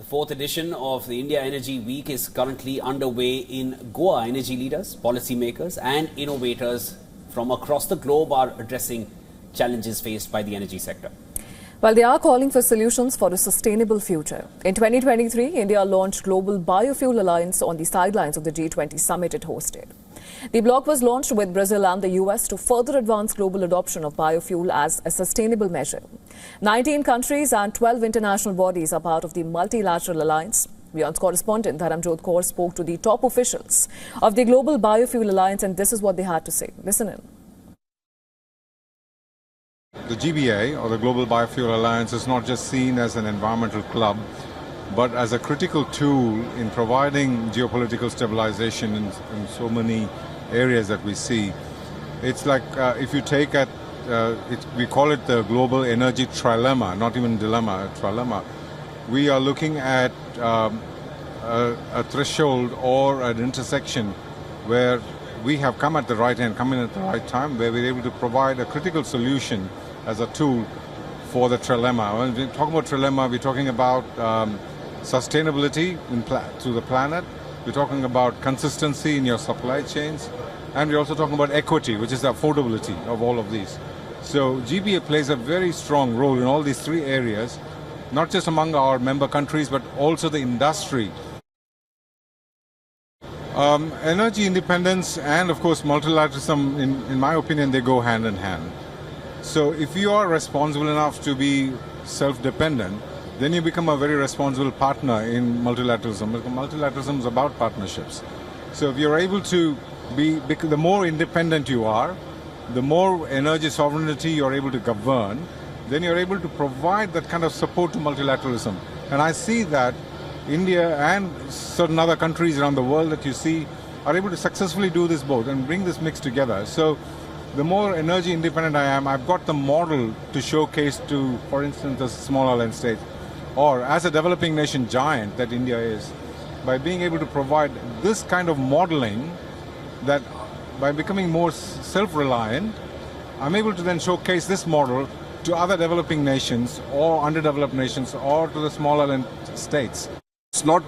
The fourth edition of the India Energy Week is currently underway in Goa. Energy leaders, policymakers and innovators from across the globe are addressing challenges faced by the energy sector. Well, they are calling for solutions for a sustainable future. In 2023, India launched Global Biofuel Alliance on the sidelines of the G20 summit it hosted. The bloc was launched with Brazil and the US to further advance global adoption of biofuel as a sustainable measure. 19 countries and 12 international bodies are part of the multilateral alliance. WION's correspondent Dharamjot Kaur spoke to the top officials of the Global Biofuel Alliance, and this is what they had to say. Listen in. The GBA, or the Global Biofuel Alliance, is not just seen as an environmental club, but as a critical tool in providing geopolitical stabilization in so many areas that we see. It's like if you take at, we call it the global energy trilemma, not even dilemma, a trilemma. We are looking at a threshold or an intersection where we have come at the right end, come in at the right time, where we're able to provide a critical solution as a tool for the trilemma. When we talk about trilemma, we're talking about sustainability to the planet, we're talking about consistency in your supply chains, and we're also talking about equity, which is the affordability of all of these. So GBA plays a very strong role in all these three areas, not just among our member countries, but also the industry. Energy independence and, of course, multilateralism, in my opinion, they go hand in hand. So if you are responsible enough to be self-dependent, then you become a very responsible partner in multilateralism. Multilateralism is about partnerships. So if you're able to the more independent you are, the more energy sovereignty you're able to govern, then you're able to provide that kind of support to multilateralism. And I see that India and certain other countries around the world that you see are able to successfully do this both and bring this mix together. So the more energy independent I am, I've got the model to showcase to, for instance, a small island state, or as a developing nation giant that India is, by being able to provide this kind of modeling, that by becoming more self-reliant, I'm able to then showcase this model to other developing nations or underdeveloped nations or to the small island states. It's not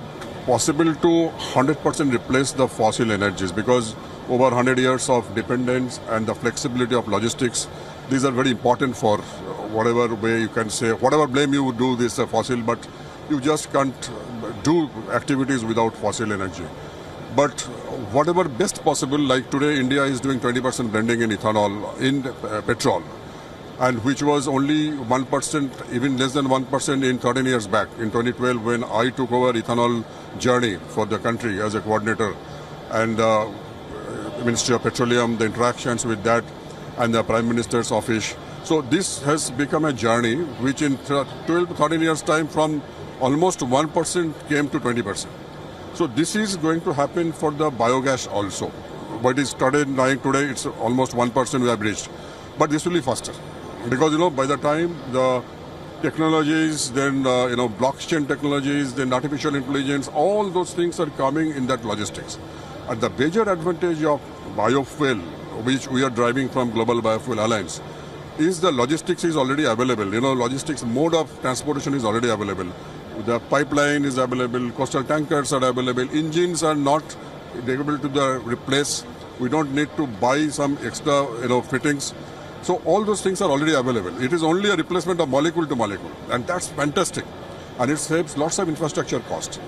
possible to 100% replace the fossil energies because over 100 years of dependence and the flexibility of logistics, these are very important for whatever way you can say, whatever blame you would do this fossil, but you just can't do activities without fossil energy. But whatever best possible, like today India is doing 20% blending in ethanol, in petrol, and which was only 1%, even less than 1% in 13 years back, in 2012 when I took over ethanol journey for the country as a coordinator, and Ministry of Petroleum, the interactions with that, and the Prime Minister's office. So this has become a journey which in 12 to 13 years time from almost 1% came to 20%. So this is going to happen for the biogas also. What is started today, it's almost 1% we have reached. But this will be faster. Because, by the time the technologies, then, blockchain technologies, then artificial intelligence, all those things are coming in that logistics. And the major advantage of biofuel, which we are driving from Global Biofuel Alliance, is the logistics is already available. Logistics mode of transportation is already available. The pipeline is available, coastal tankers are available, engines are not able to replace. We don't need to buy some extra, fittings. So all those things are already available. It is only a replacement of molecule to molecule, and that's fantastic. And it saves lots of infrastructure cost.